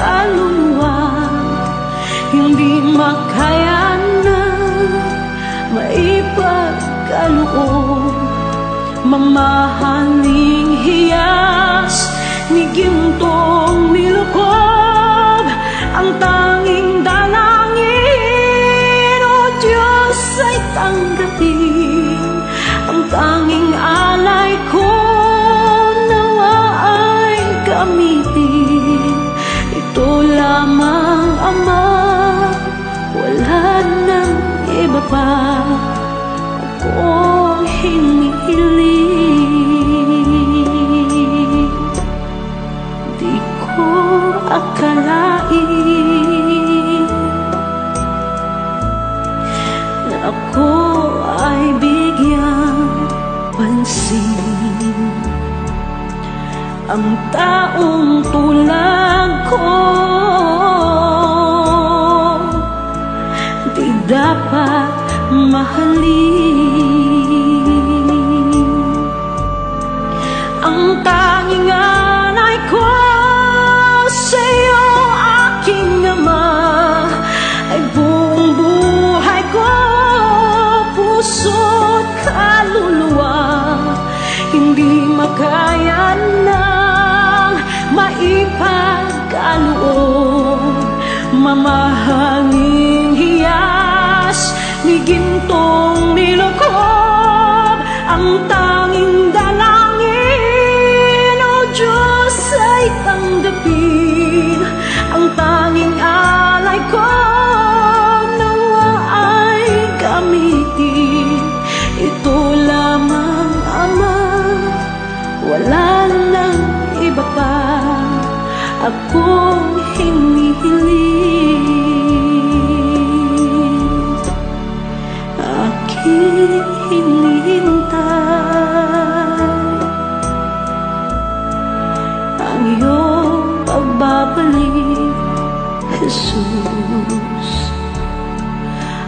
kaluluwa, hindi makaya na maipagkaloob. Mamahaling hiyas ni gintong nilukob, ang tanging dalangin, o Diyos, ay tanggapin. Ang tanging alay ko nawa ay gamitin. Ito lamang, Ama, wala nang iba pa akong hinihiling. Di ko akalain na ako ay bigyang pansin. Ang taong tulad ko di dapat mahalin. Ang tanging alay ko sa'yo, aking Ama, ay buong buhay ko, puso't kaluluwa. Hindi makaya nang maipagkaloob. Mamahaling hiyas ni gintong nilukob, ang tanging dalangin, o Diyos, ay tanggapin. Ang tanging alay ko nawa ay gamitin. Ito lamang, Ama, wala nang iba pa akong hinihiling. Aking hinihintay ang iyong pagbabalik, Jesus.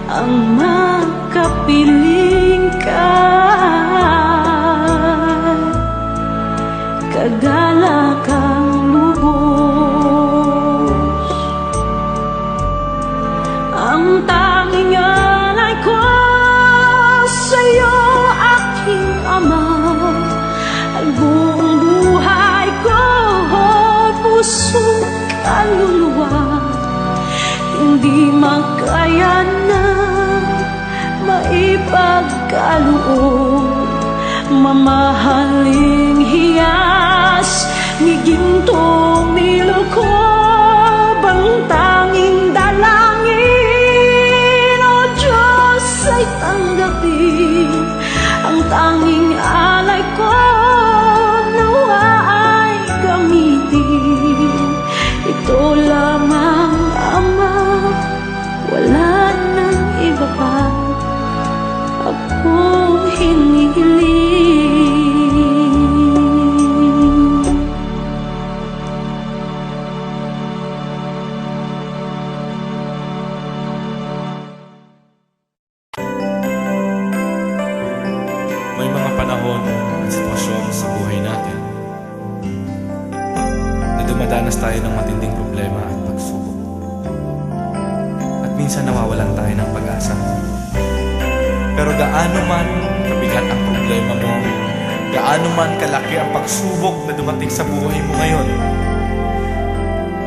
Ang makapiling ka, kagalakang lubos. Ang tanging alay ko sa'yo, aking Ama, ay buong buhay ko, puso, kaluluwa. Hindi makaya na maipagkaloob. Mamahaling hiyas ni gintong nilukob, ang tanging dalangin, o Diyos, ay tanggapin. Ang tanging alay ko nawa ay gamitin. Ito lamang, Ama, wala nang iba pa akong hinihiling. May mga panahon at sitwasyon sa buhay natin na dumadanas tayo ng matinding problema at pagsubok. At minsan nawawalan tayo ng pag-asa. Pero gaano man kabigat ang problema mo, gaano man kalaki ang pagsubok na dumating sa buhay mo ngayon,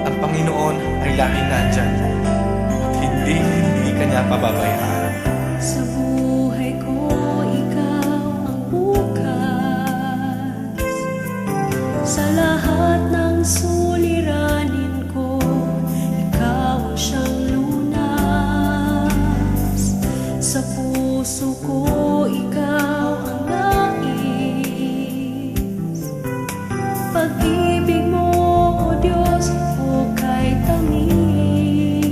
ang Panginoon ay laging nandyan at hindi ka niya pababayaan. Sa buhay ko, ikaw ang bukas. Sa lahat ng suliranin ko, ikaw ang siyang lunas. Sa puso ko, ikaw ang nais. Pag-ibig mo, O Diyos, hukay tamis.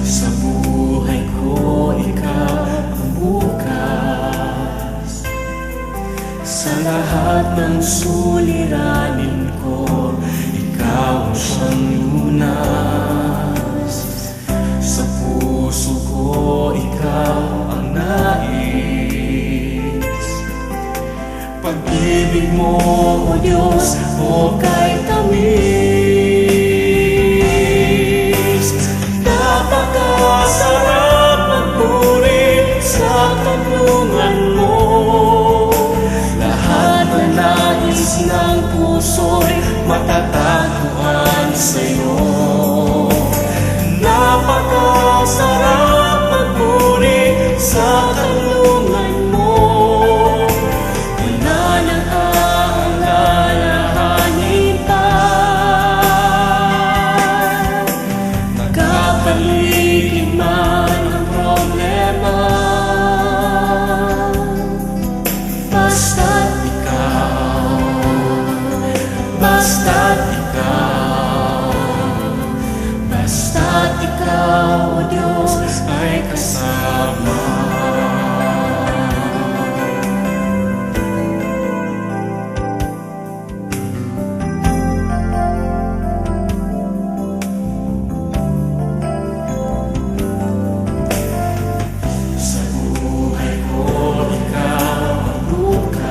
Sa buhay ko, ikaw ang bukas. Sa lahat ng suliranin ko, ikaw ang siyang lunas. Sa puso ko, ikaw ang nais. pag-ibig mo, O Diyos, o kay tamis. Napakasarap magpuri sa kanlungan mo. Lahat na nais ng puso'y matatagpuan sa'yo. Napakasarap magpuri sa kanlungan mo. Wala nang aalalahanin pa. Nagkapaligid man ang problema, basta't ikaw, basta't ikaw, basta't ikaw, O Diyos, ay kasama. Sa buhay ko, ikaw ang bukas.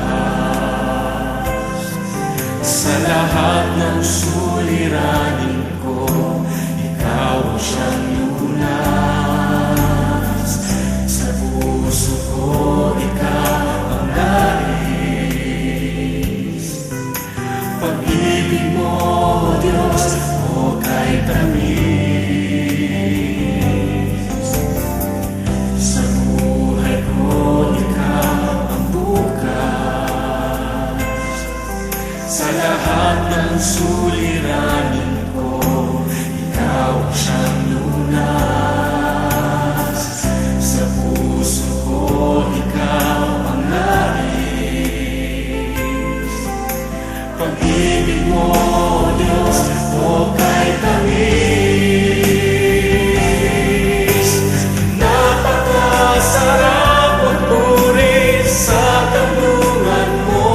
Sa lahat ng suliranin ko, ikaw ang siyang lunas. Sa puso ko, ikaw ang nais. Pag-ibig mo, O Diyos, o kay tamis. Sa buhay ko, ikaw ang bukas. Sa lahat ng suliranin ko, ikaw ang siyang lunas. Sa puso ko, ikaw ang nais. Pag-ibig mo, O Diyos, o kay tamis. Napakasarap magpuri sa kanlungan mo.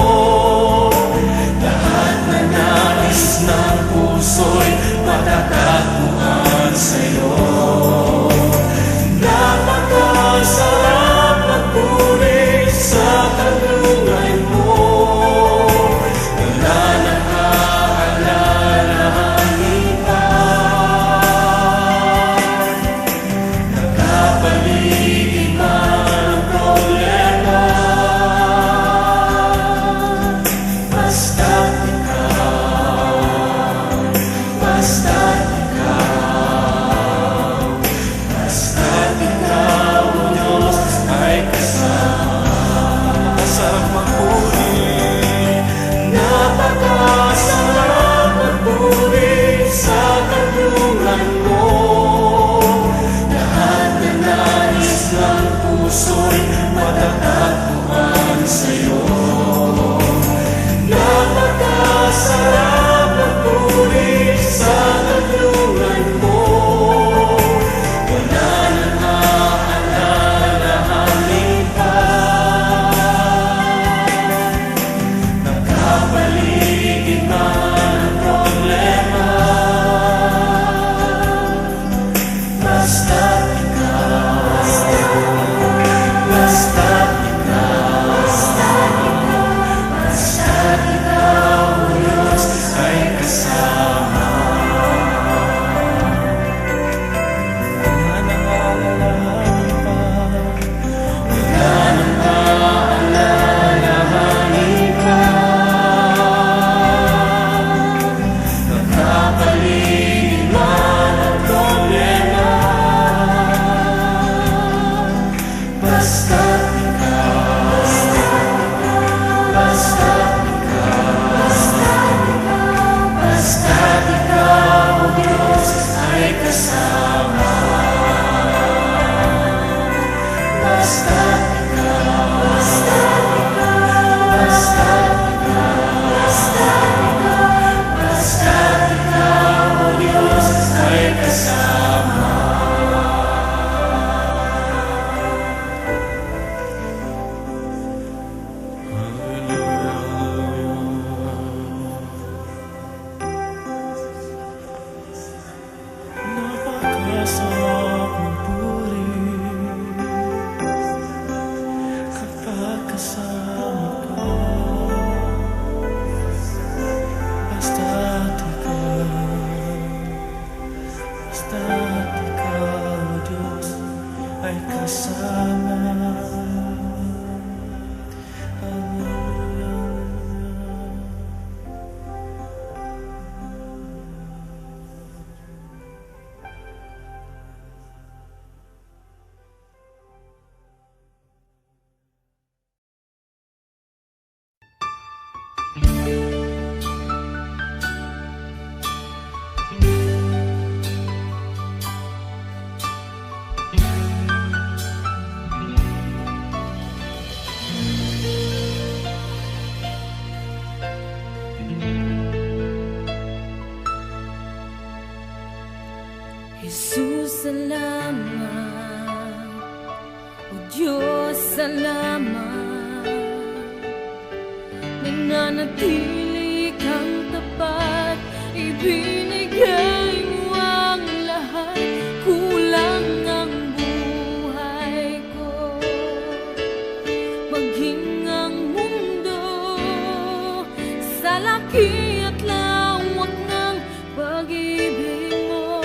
Lahat na nais ng puso'y matatagpuan sa'yo. Napakasarap magpuri sa kanlungan mo. Wala nang aalalahanin pa. Nagkapaligid man ang problema, basta't ikaw, basta't ikaw, basta't ikaw, O Diyos, ay kasama. Masarap magpuri, napakasarap magpuri sa kanlungan mo. Lahat na nais ng puso'y matatagpuan sa'yo. Napakasarap magpuri sa kanlungan mo. Wala nang aalalahanin pa. Nagkapaligid man ang problema, basta't ikaw, basta't ikaw, basta't ikaw, O Diyos, ay kasama. Wala nang aalalahanin pa. Wala nang aalalahanin pa. Nagkapaligid man ang problema, basta't ikaw, basta't ikaw, basta't ikaw, O Diyos, ay kasama. Basta't ikaw, basta't ikaw, basta't ikaw, O Diyos, ay kasama. Napakasarap magpuri kapag kasama ka. salamat. Nananatili kang tapat, ibinigay mo ang lahat. Kulang ang buhay ko, maging ang mundo sa laki at lawak ng pag-ibig mo.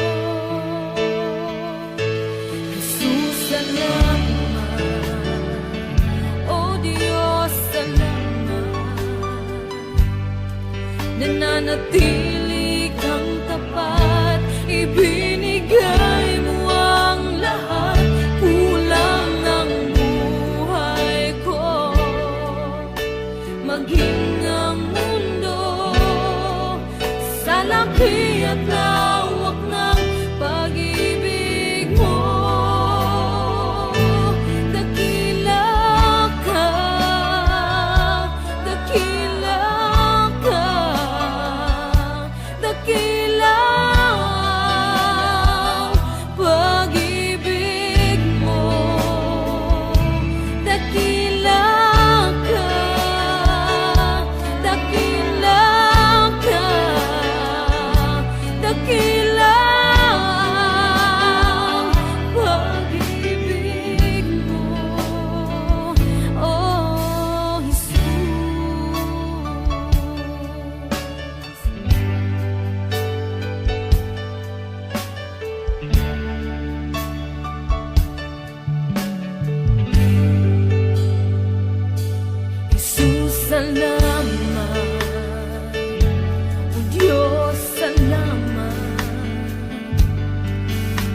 Jesus, salamat. O Diyos, salamat. Nananatili kang tapat, ibinigay mo ang lahat. Kulang ang buhay ko, maging ang mundo sa laki at lawak ng pag-ibig mo. Dakila ka, dakila ka, dakila ang pag-ibig mo. Dakila ka, dakila ka, dakila ang pag-ibig mo, oh Jesus. Jesus, salamat. O Diyos, salamat.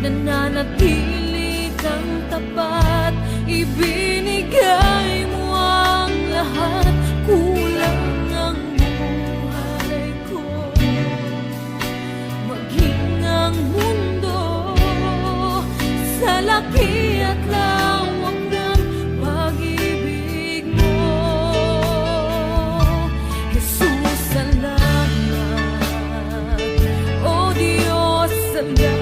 Nananatili kang tapat, ibinigay mo ang lahat. Kulang ang buhay ko, maging ang mundo sa laki at lawak ng pag-ibig mo. Jesus, salamat. O Diyos, salamat.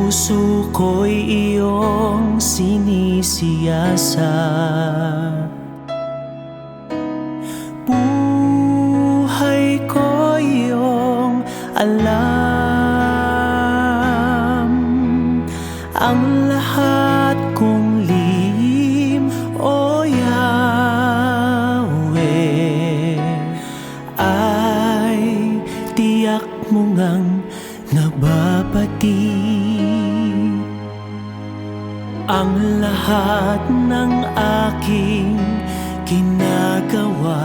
Puso ko'y iyong sinisiyasat, buhay ko iyong alam. Ang lahat kong lihim, O Yahweh, ay tiyak mo ngang nababati. Ang lahat ng aking ginagawa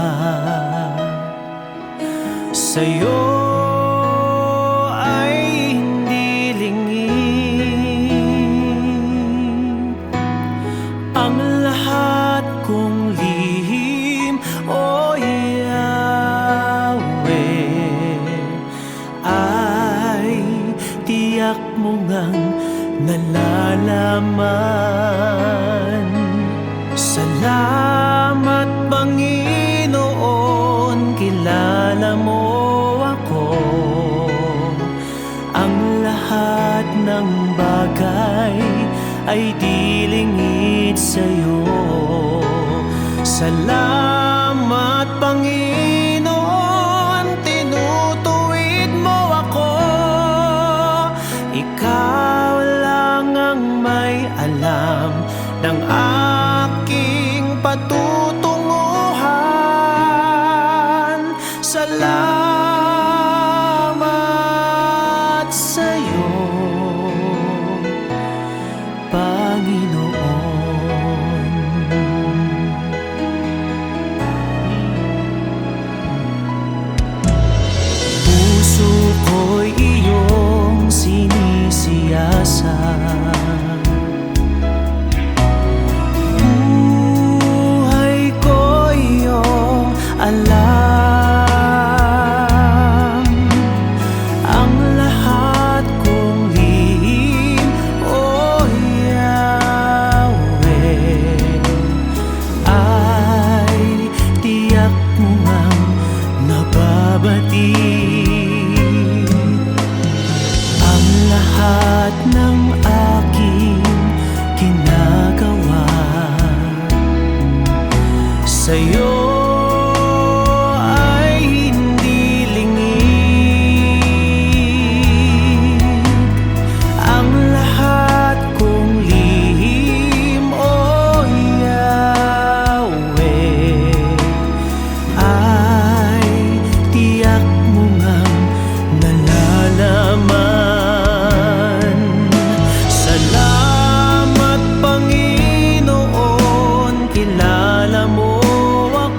sa'yo ay hindi lingid. Ang lahat kong lihim, O Yahweh, ay tiyak mo ngang nalalaman. Salamat, Panginoon, kilala mo ako. Ang lahat ng bagay ay di lingid sa'yo. Salamat, Panginoon, tinutuwid mo ako. Ikaw lang ang may alam ng aking patutunguhan. Salamat sa'yo, Panginoon. Puso ko'y iyong sinisiyasat, buhay ko iyong alam. Ang lahat kong lihim, O Yahweh, ay tiyak mo ngang nababati. Ang lahat ng aking ginagawa sa'yo ay hindi lingid. Ang lahat kong lihim, O Yahweh, ay tiyak mo ngang nalalaman. Salamat, Panginoon, kilala mo ako.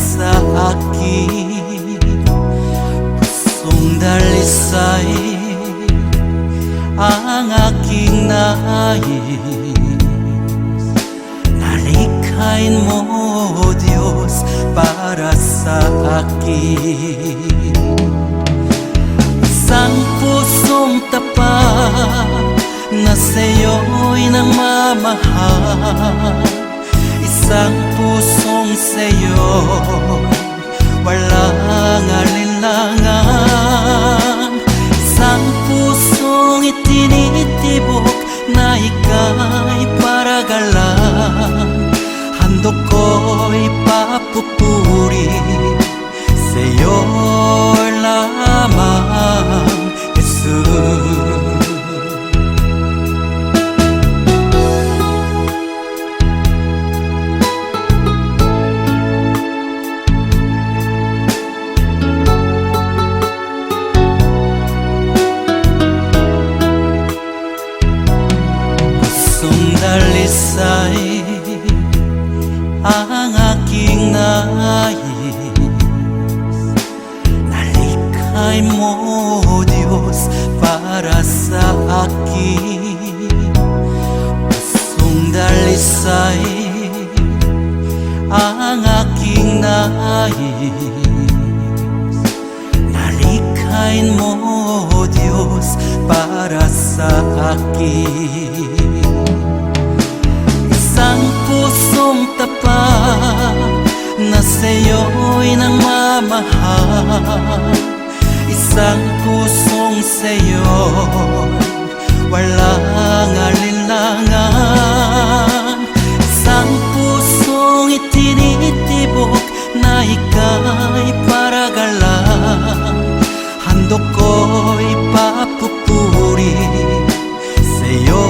sa akin. Pusong dalisay ang aking nais. Nalikhain mo, Diyos, para sa akin. Isang pusong tapat na sa'yo'y nagmamahal. Isang pusong sa'yo, walang alinlangan. Isang pusong itinitibok na ika'y paragalan. Handog ko'y papupuri sa'yo lamang, Jesus. Dalisay ang aking nais. Nalikhay mo, Diyos, para sa akin. Pusong dalisay ang aking nais. Nalikhay mo, Diyos, para sa akin. Isang pusong tapat na sa'yo'y nagmamahal. Isang pusong sa'yo, walang alinlangan. Isang pusong itinitibok na ika'y paragalan. Handog ko'y papupuri sa'yo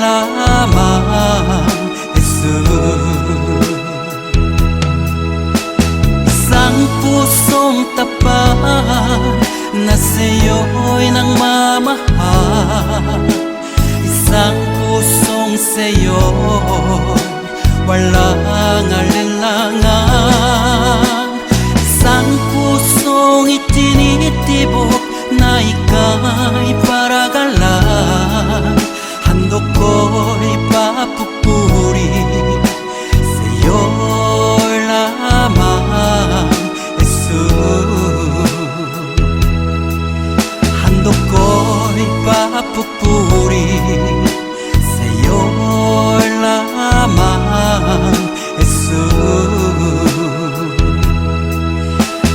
lamang, Jesus. Isang pusong tapat na sa'yo'y nagmamahal. Isang pusong sa'yo, walang alinlangan. Isang pusong itinitibok na ika'y paragalan. Handog ko'y papupuri sa'yo lamang, Jesus. Handog ko'y papupuri sa'yo lamang, Jesus.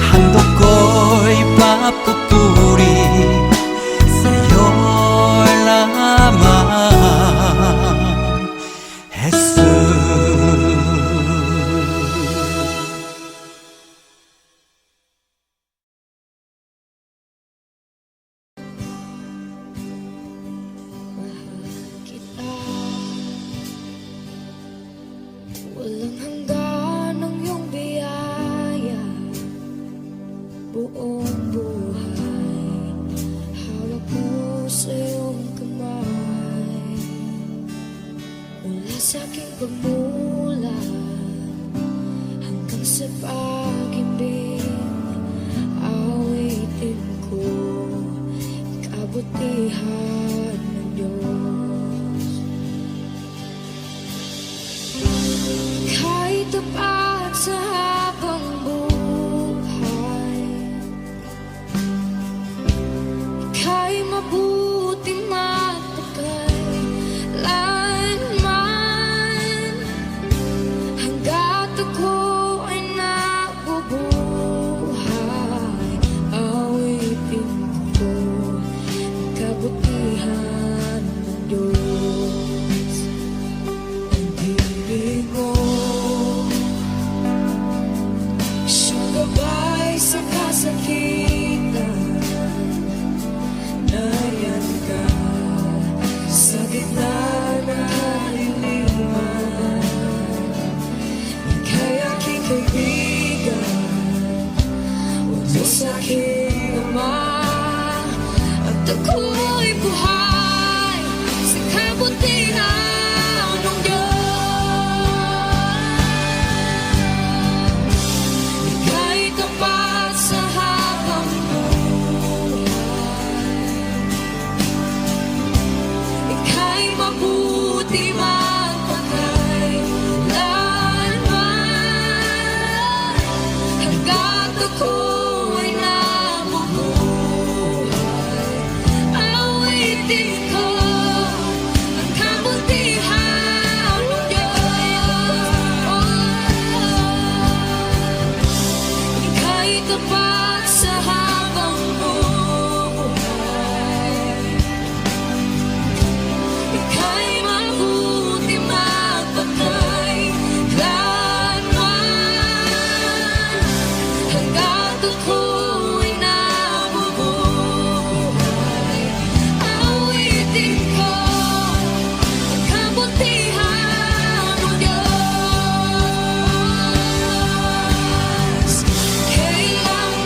Handog ko'y papupuri sa'yo lamang, Jesus. Kita walang hanggan ang iyong biyaya. Buong buhay hawak mo sa iyong kamay. Mula sa aking pagmulat hanggang sa pag-ibig, awitin ko kabutihan ng Diyos. Kahit tapat sa habang buhay, ika'y mabuti matagay hanggat ako ay nabubuhay. Awitin ko ang kabutihan ng Diyos. Ang ibig mo, siyang gabay sa kasakitan. Nayan ka sa gitna ng kaliliman. Ika'y aking kaibigan, o Diyos aking Ama. At ako'y buhay sa kabutihan ng Diyos. tapat sa habang buhay. Ika'y mabuti magpatay kailanman, hanggat ako'y nabubuhay. Awitin ko ang kabutihan mo, Diyos. Kailanman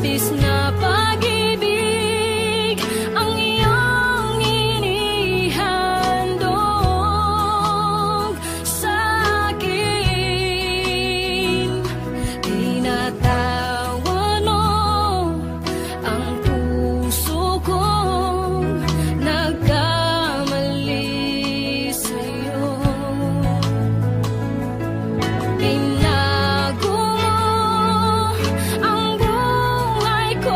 labis na pag-ibig ang iyong inihandog sa akin. Tinatawan mo ang puso kong nagkamali sa'yo. Binago mo ang buhay ko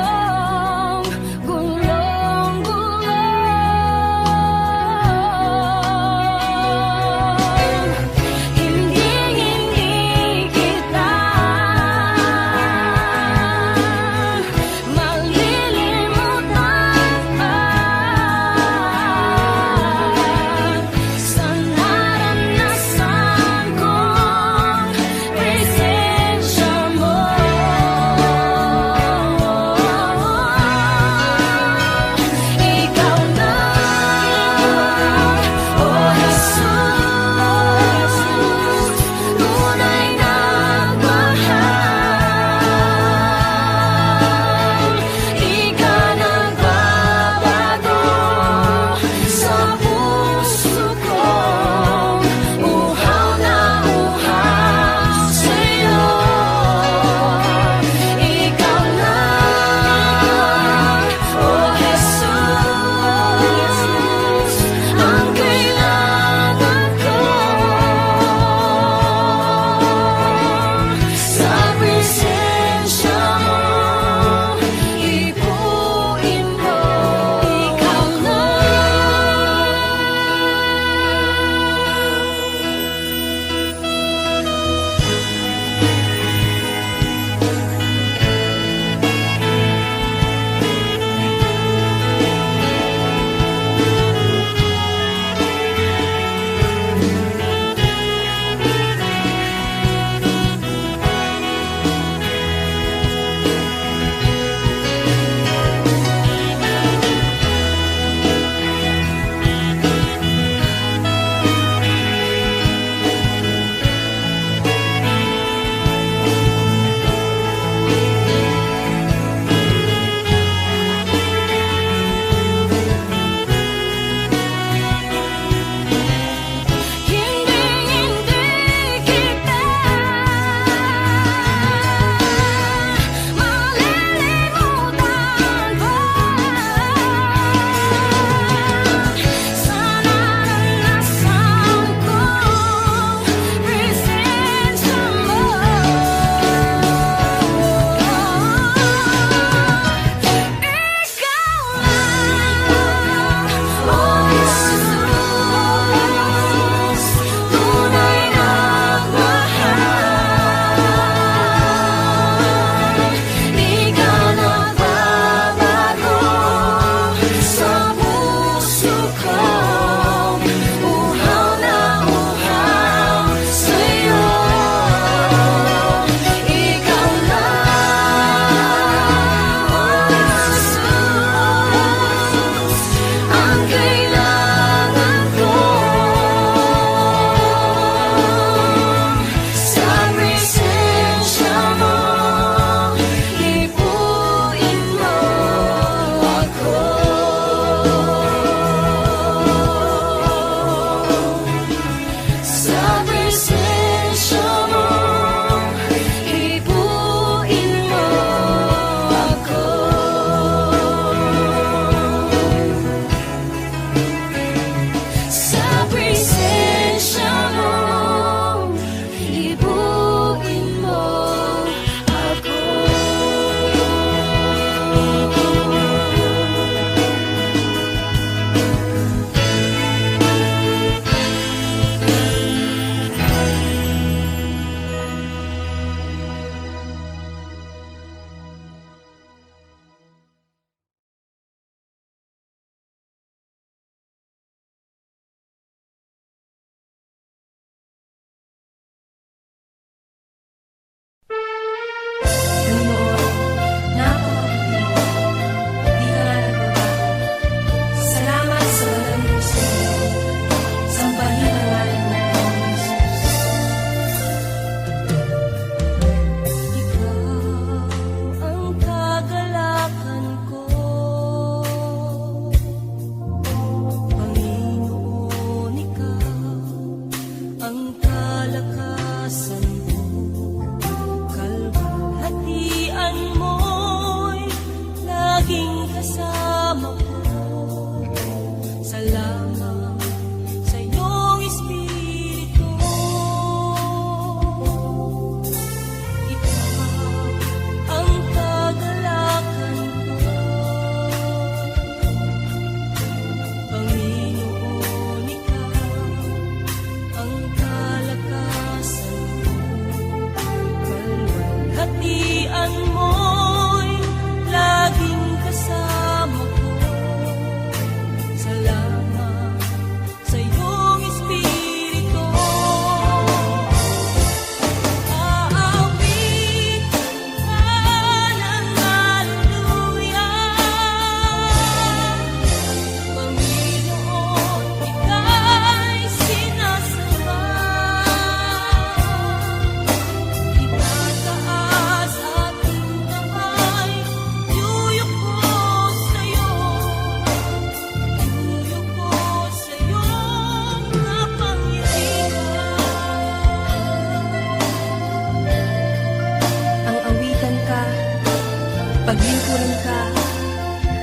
paglingkuran ka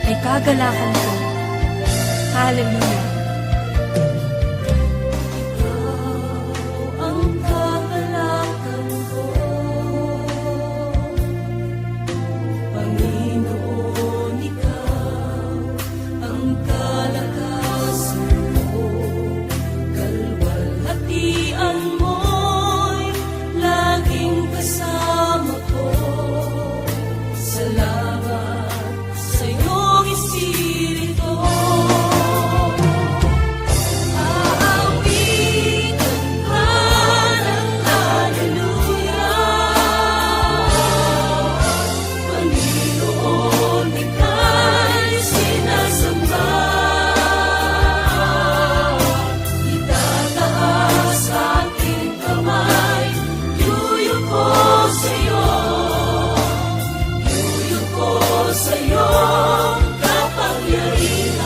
ay kagalakan ko. Hallelujah. Ang kagalakan ko, Panginoon, ikaw ang kalakasan ko. Kalwalhatian mo'y laging kasama ko. Salamat sa iyong Espiritu. Aawitan ka ng hallelujah. Panginoon, ika'y sinasamba. Itataas aking kamay, yuyuko sa'yo. Yuyuko sa'yo, kapangyarihan.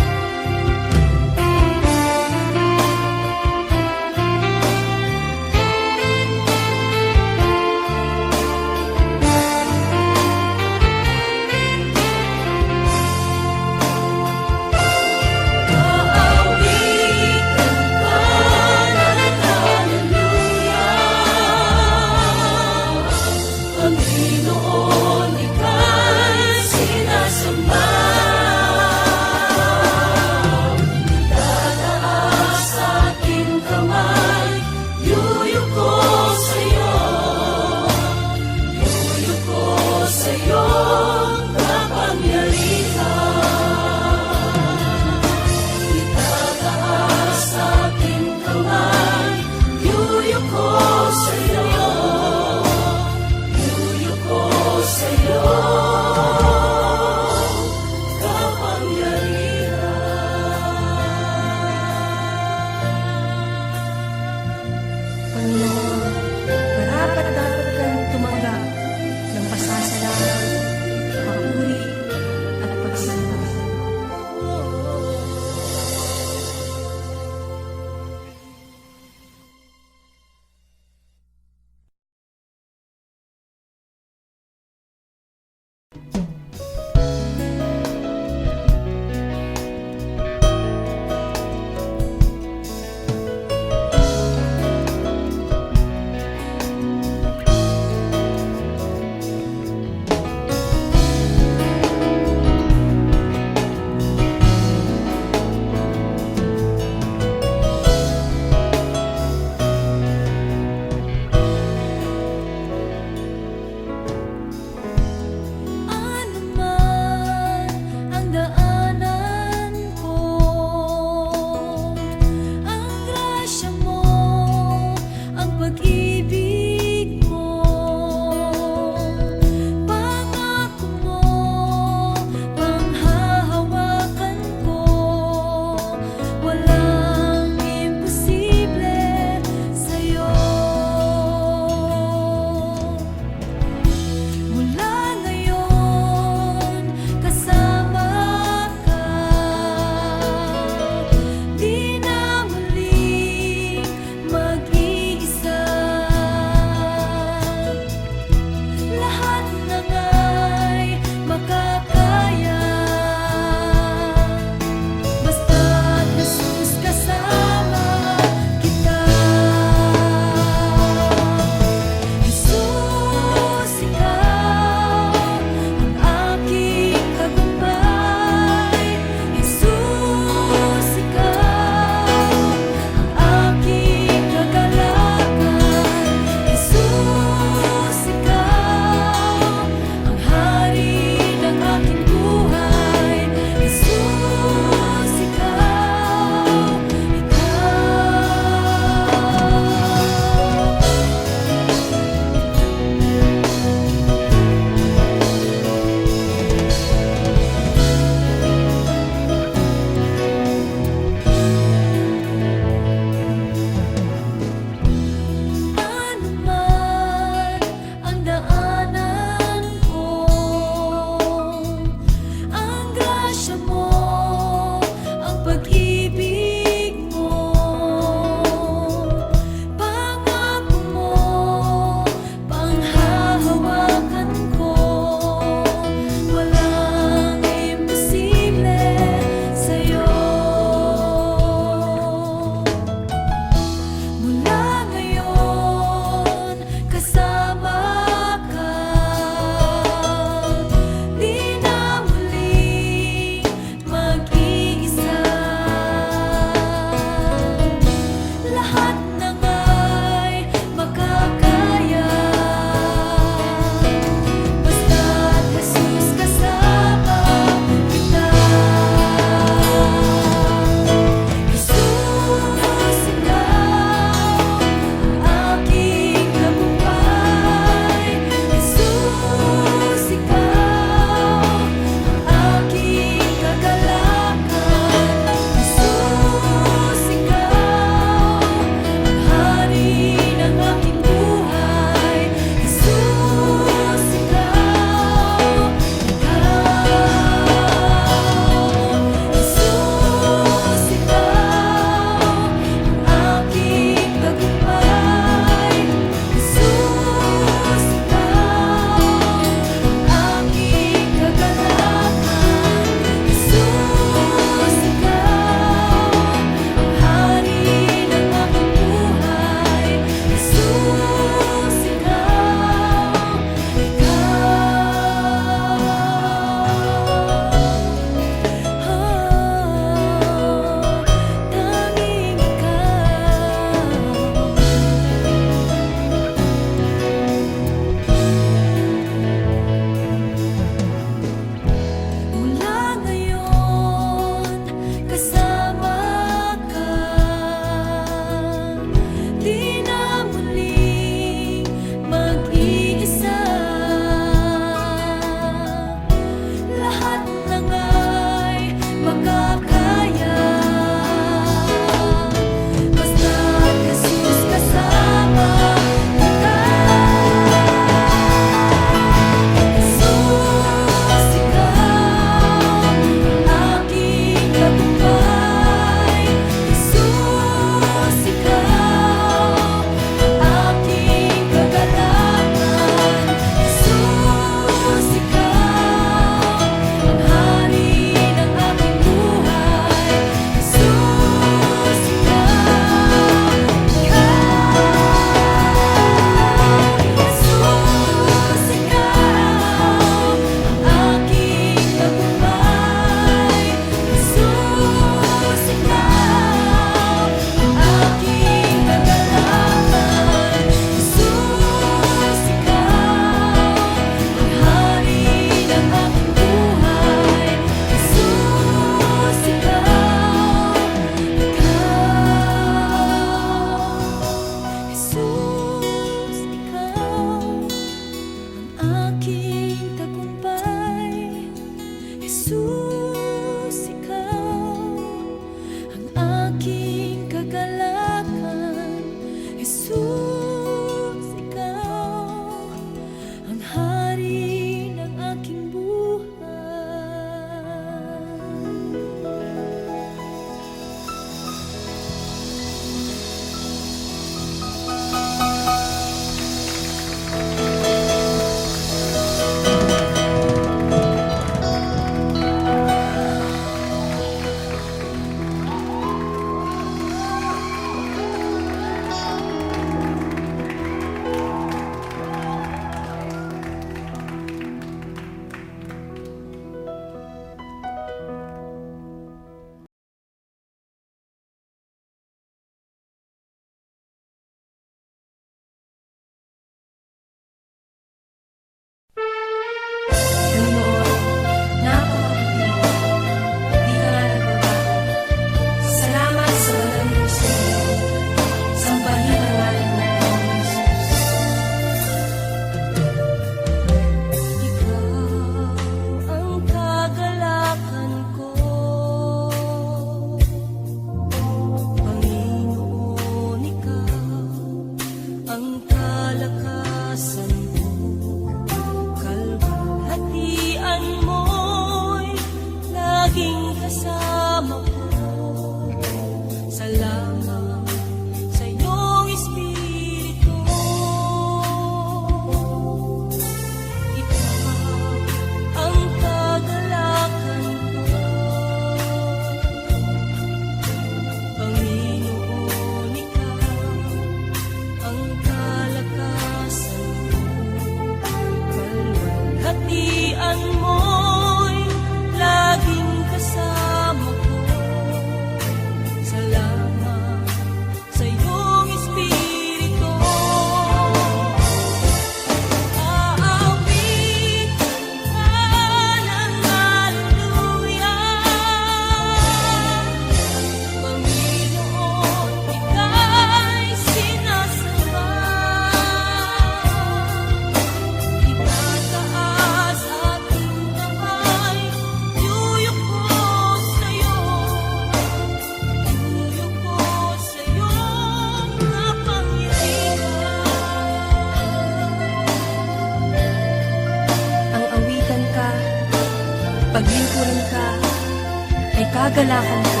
gagalakan ko.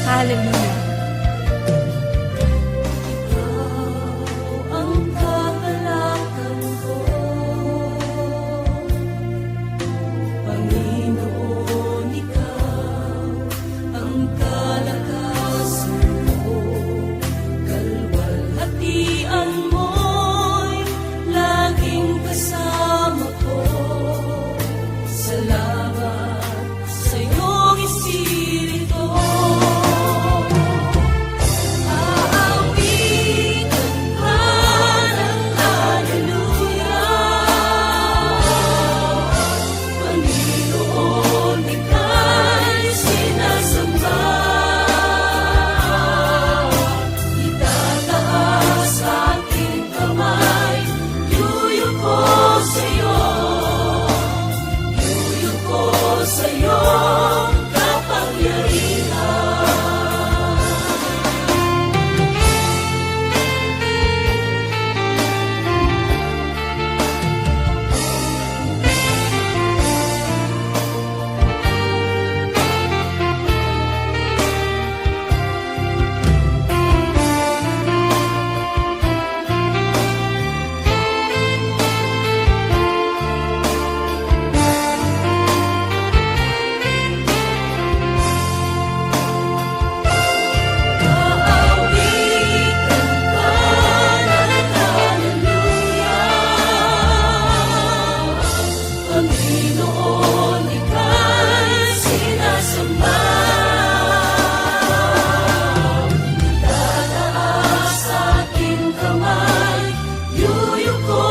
Hallelujah. Ang kagalakan ko, Panginoon, ikaw ang kalakasan ko. Kalwalhatian mo'y laging kasama ko. Salamat sa iyong Espiritu. Aawitan ka ng hallelujah. Panginoon, ika'y sinasamba. Itataas aking kamay, yuyuko sa'yo. Yuyuko sa iyong kapangyarihan. Panginoon, ika'y sinasamba. Tataas aking kamay, yuyuko